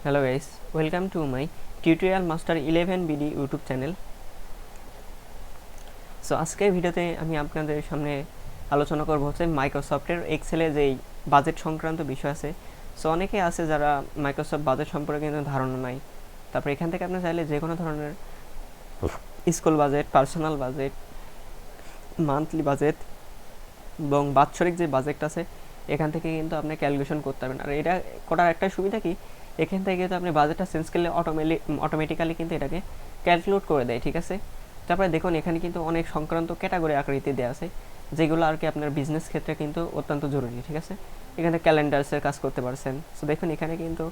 Hello guys, welcome to my tutorial master 11 BD YouTube channel. So আজকের ভিডিওতে আমি আপনাদের সামনে আলোচনা করব হচ্ছে মাইক্রোসফটের এক্সেলে যেই বাজেট সংক্রান্ত বিষয় আছে। সো অনেকে আছে যারা মাইক্রোসফট বাজেট সম্পর্কে কিন্তু ধারণা নাই। তারপর এখান থেকে আপনি চাইলে যে কোনো ধরনের school budget, personal budget, monthly budget এবং বাৎসরিক যে বাজেট আছে এখান থেকে কিন্তু আপনি ক্যালকুলেশন করতে পারবেন। আর এটা করার একটা সুবিধা কি, এখান থেকে কিন্তু আপনি বাজেটটা চেঞ্জ করলে অটোমেটিক্যালি কিন্তু এটাকে ক্যালকুলেট করে দেয়, ঠিক আছে। তারপরে দেখুন এখানে কিন্তু অনেক সংক্রান্ত ক্যাটাগরি আকৃতি দেওয়া আছে, যেগুলো আর কি আপনার বিজনেস ক্ষেত্রে কিন্তু অত্যন্ত জরুরি, ঠিক আছে। এখানে ক্যালেন্ডার্সের কাজ করতে পারছেন। সো দেখুন এখানে কিন্তু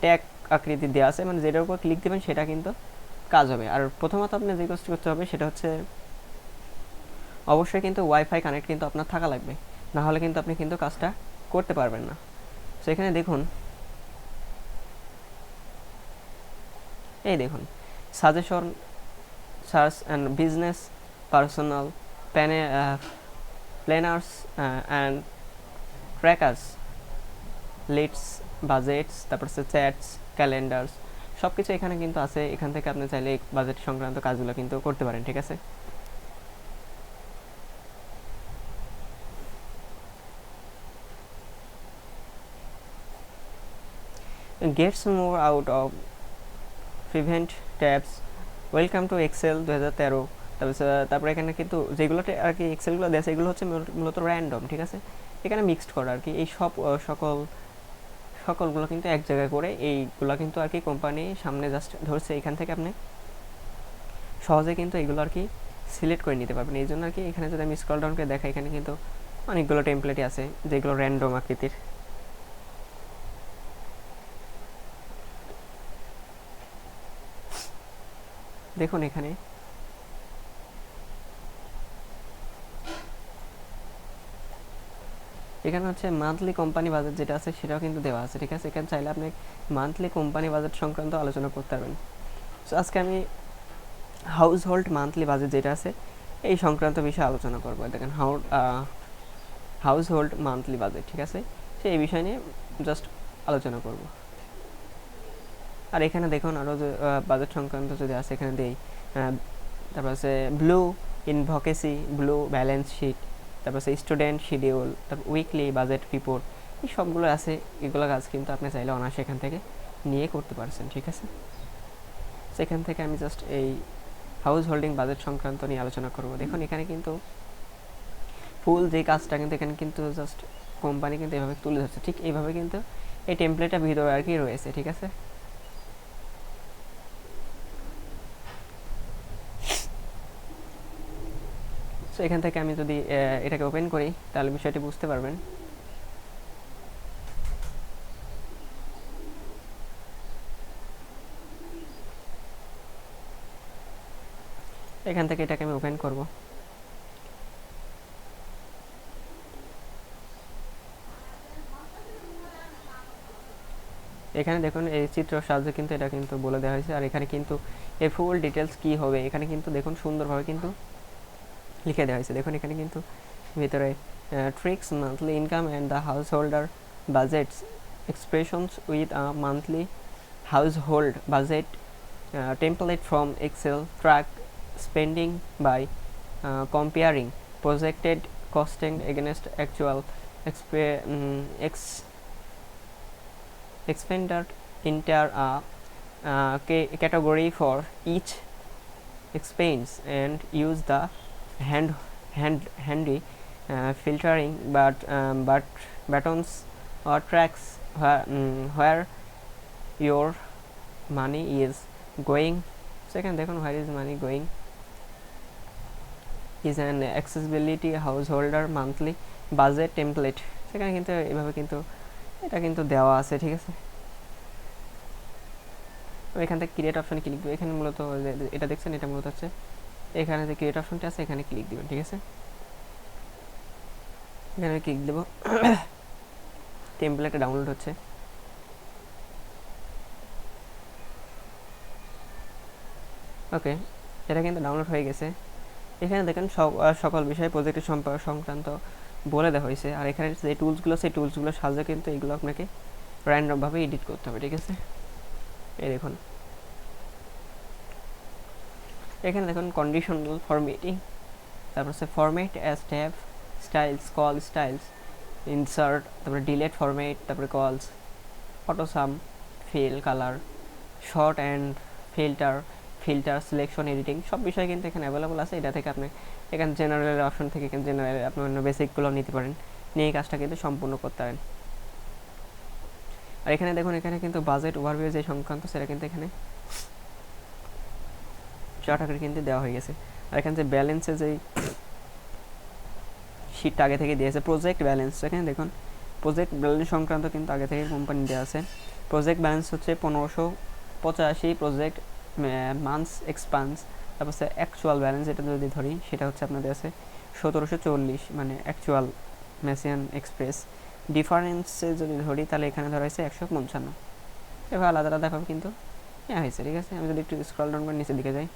ট্যাগ আকৃতি দেওয়া আছে, মানে যেটার উপর ক্লিক দেবেন সেটা কিন্তু কাজ হবে। আর প্রথমত আপনি যে কাজটি করতে হবে সেটা হচ্ছে অবশ্যই কিন্তু ওয়াইফাই কানেক্ট কিন্তু আপনার থাকা লাগবে, না হলে কিন্তু আপনি কিন্তু কাজটা করতে পারবেন না। সো এখানে দেখুন, এই দেখুন suggestion, search and business, personal, planners and trackers, leads, budgets, তারপর হচ্ছে চ্যাটস, ক্যালেন্ডার্স, সব কিছু এখানে কিন্তু আছে। এখান থেকে আপনি চাইলে বাজেট সংক্রান্ত কাজগুলো কিন্তু করতে পারেন, ঠিক আছে। Gets more out of prevent tabs, welcome to Excel 2013। তারপরে এখানে কিন্তু যেগুলো আর কি এক্সেলগুলো দেয় সেগুলো হচ্ছে মূলত র্যান্ডম, ঠিক আছে। এখানে মিক্সড করা আর কি এই সব সকলগুলো কিন্তু এক জায়গায় করে এইগুলো কিন্তু আর কি কোম্পানি সামনে জাস্ট ধরছে, এখান থেকে আপনি সহজে কিন্তু এগুলো আর কি সিলেক্ট করে নিতে পারবেন। এই জন্য আর কি এখানে যদি আমি স্ক্রল ডাউন করে দেখাই, এখানে কিন্তু অনেকগুলো টেমপ্লেটই আছে যেগুলো র্যান্ডম আকৃতির। দেখুন এখানে এখানে হচ্ছে মান্থলি কোম্পানি বাজেট যেটা আছে সেটাও কিন্তু দেওয়া আছে, ঠিক আছে। এখানে চাইলে আপনি মান্থলি কোম্পানি বাজেট সংক্রান্ত আলোচনা করতে পারবেন। সো আজকে আমি হাউস হোল্ড মান্থলি বাজেট যেটা আছে এই সংক্রান্ত বিষয়ে আলোচনা করবো। দেখেন হাউস হোল্ড মান্থলি বাজেট, ঠিক আছে। সে এই বিষয় নিয়ে জাস্ট আলোচনা করব। আর এখানে দেখুন আরও যে বাজেট সংক্রান্ত যদি আছে এখানে দিই, তারপর আছে ব্লু ইনভকেসি, ব্লু ব্যালেন্স শিট, তারপর আছে স্টুডেন্ট শিডিউল, তারপর উইকলি বাজেট রিপোর্ট, এই সবগুলো আছে। এগুলো কাজ কিন্তু আপনি চাইলে অনায়াসে এখান থেকে নিয়ে করতে পারছেন, ঠিক আছে। সেখান থেকে আমি জাস্ট এই হাউস হোল্ডিং বাজেট সংক্রান্ত নিয়ে আলোচনা করব। দেখুন এখানে কিন্তু ফুল যে কাজটা কিন্তু এখানে কিন্তু জাস্ট কোম্পানি কিন্তু এভাবে তুলে ধরছে, ঠিক এইভাবে কিন্তু এই টেমপ্লেটটা ভিতরে আর কি রয়েছে, ঠিক আছে। সো এখান থেকে আমি যদি এটাকে ওপেন করি তাহলে বিষয়টি বুঝতে পারবেন। এখান থেকে এটাকে আমি ওপেন করব। এখানে দেখুন এই চিত্র সাহায্যে কিন্তু এটা কিন্তু বলে দেওয়া হয়েছে। আর এখানে কিন্তু এর ফুল ডিটেলস কী হবে এখানে কিন্তু দেখুন সুন্দরভাবে কিন্তু লিখে দেওয়া হয়েছে। দেখুন এখানে কিন্তু ভিতরে tricks, monthly income and the householder budgets, expressions with a monthly household budget, template from Excel, track spending by comparing projected costing against actual expenditure, enter a category for each expense and use the handy filtering but buttons or tracks where your money is going. সেখানে দেখুন where is money going is an accessibility householder monthly budget template। সেখানে কিন্তু এভাবে কিন্তু এটা কিন্তু দেওয়া আছে, ঠিক আছে। এখান থেকে ক্রিয়েট অপশনে ক্লিক দেবো। এখানে মূলত এটা দেখছেন, এটা মূলত হচ্ছে এখানে যে ক্রিয়েট অপশনটা আছে এখানে ক্লিক দিবেন, ঠিক আছে। এখানে ক্লিক দেবো, টেমপ্লেটে ডাউনলোড হচ্ছে। ওকে, এটা কিন্তু ডাউনলোড হয়ে গেছে। এখানে দেখেন সকল বিষয়ে প্রজেক্টের সংক্রান্ত বলে দেওয়া হয়েছে। আর এখানে যে টুলসগুলো সেই টুলসগুলো সাহায্যে কিন্তু এগুলো আপনাকে র্যান্ডমভাবে এডিট করতে হবে, ঠিক আছে। এই দেখুন এখানে দেখুন কন্ডিশনাল ফরম্যাটিং, তারপর হচ্ছে format as table, styles, cell styles, insert, তারপরে ডিলেট ফরম্যাট, তারপরে cells, autosum, fill, colour, sort and filter selection, editing, সব বিষয় কিন্তু এখানে অ্যাভেলেবল আছে। এটা থেকে আপনি এখানে জেনারেল অপশন থেকে এখানে জেনারেল আপনি অন্য বেসিকগুলো নিতে পারেন, নিয়ে এই কাজটা কিন্তু সম্পূর্ণ করতে পারেন। আর এখানে দেখুন এখানে কিন্তু বাজেট ওভারভিউ যে সংক্রান্ত সেটা কিন্তু এখানে চার্ট আকারে কিন্তু দেওয়া হয়ে গেছে। আর এখানে যে ব্যালেন্সে যেই শিটটা আগে থেকে দিয়েছে প্রজেক্ট ব্যালেন্স, এখানে দেখুন প্রজেক্ট ব্যালেন্স সংক্রান্ত কিন্তু আগে থেকে কোম্পানি দেওয়া আছে। প্রজেক্ট ব্যালেন্স হচ্ছে 1585, প্রজেক্ট মান্থস এক্সপান্স, তারপর হচ্ছে অ্যাকচুয়াল ব্যালেন্স এটা যদি ধরি সেটা হচ্ছে আপনাদের আছে 1740, মানে অ্যাকচুয়াল মেসিয়ান এক্সপ্রেস। ডিফারেন্সে যদি ধরি তাহলে এখানে ধরা হয়েছে 155, এভাবে আলাদা আলাদাভাবে কিন্তু হয়েছে। ঠিক আছে, আমি যদি একটু স্ক্রল ডাউন করে নিচের দিকে যাই,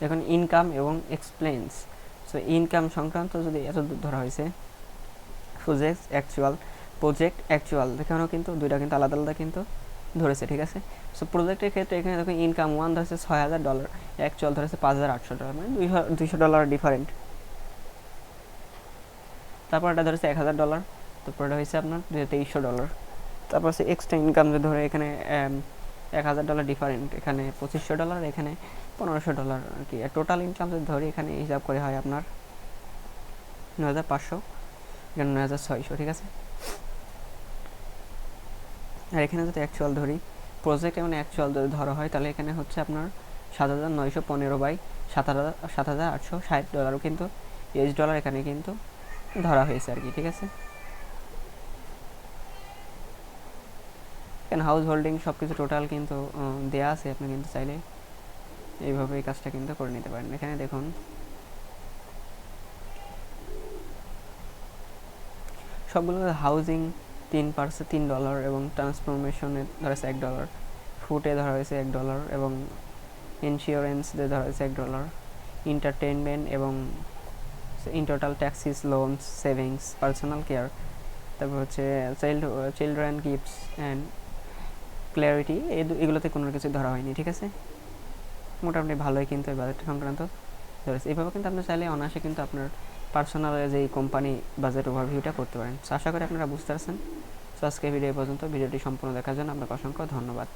দেখুন ইনকাম এবং এক্সপ্লেন্স। সো ইনকাম সংক্রান্ত যদি এত ধরা হয়েছে প্রজেক্ট অ্যাকচুয়াল দেখানো কিন্তু দুইটা কিন্তু আলাদা আলাদা কিন্তু ধরেছে। ঠিক আছে, সো প্রজেক্টের ক্ষেত্রে এখানে দেখুন ইনকাম 1 ধরেছে $6000, অ্যাকচুয়াল ধরেছে $5800, মানে $200 ডিফারেন্ট। তারপর এটা ধরেছে $1000, তারপর এটা হয়েছে আপনার $2300। তারপর হচ্ছে এক্সট্রা ইনকাম যদি ধরে এখানে $1000 ডিফারেন্ট, এখানে $2500, এখানে $1500 আর কি। টোটাল ইনকাম যদি ধরি এখানে হিসাব করে হয় আপনার 9500, এখানে 9600। ঠিক আছে, আর এখানে যদি অ্যাকচুয়াল ধরি প্রজেক্ট মানে অ্যাকচুয়াল যদি ধরা হয় তাহলে এখানে হচ্ছে আপনার 7915 বাই $7860 কিন্তু $US এখানে কিন্তু ধরা হয়েছে আর কি। ঠিক আছে, এখানে হাউস হোল্ডিং সব কিছু টোটাল কিন্তু দেওয়া আছে, আপনি কিন্তু চাইলে এইভাবে এই কাজটা কিন্তু করে নিতে পারেন। এখানে দেখুন সবগুলো হাউজিং $3 এবং ট্রান্সফরমেশনে ধরা হয়েছে $1, ফুডে ধরা হয়েছে $1 এবং ইন্স্যুরেন্স দিয়ে ধরা হয়েছে $1, এন্টারটেনমেন্ট এবং in total taxis, loans, savings, personal care, তারপর হচ্ছে চিলড্রেন গিফটস অ্যান্ড ক্ল্যারিটি, এগুলোতে কোনো কিছু ধরা হয়নি। ঠিক আছে, মোটামুটি ভালোই কিন্তু এই বাজেট সংক্রান্ত ধরেছে। এইভাবে কিন্তু আপনি চাইলে অনায়াসে কিন্তু আপনার পার্সোনাল যে কোম্পানি বাজেট ওভারভিউটা করতে পারেন। আশা করি আপনারা বুঝতে পারছেন। সো আজকে ভিডিও পর্যন্ত, ভিডিওটি সম্পূর্ণ দেখার জন্য আপনাকে অসংখ্য ধন্যবাদ।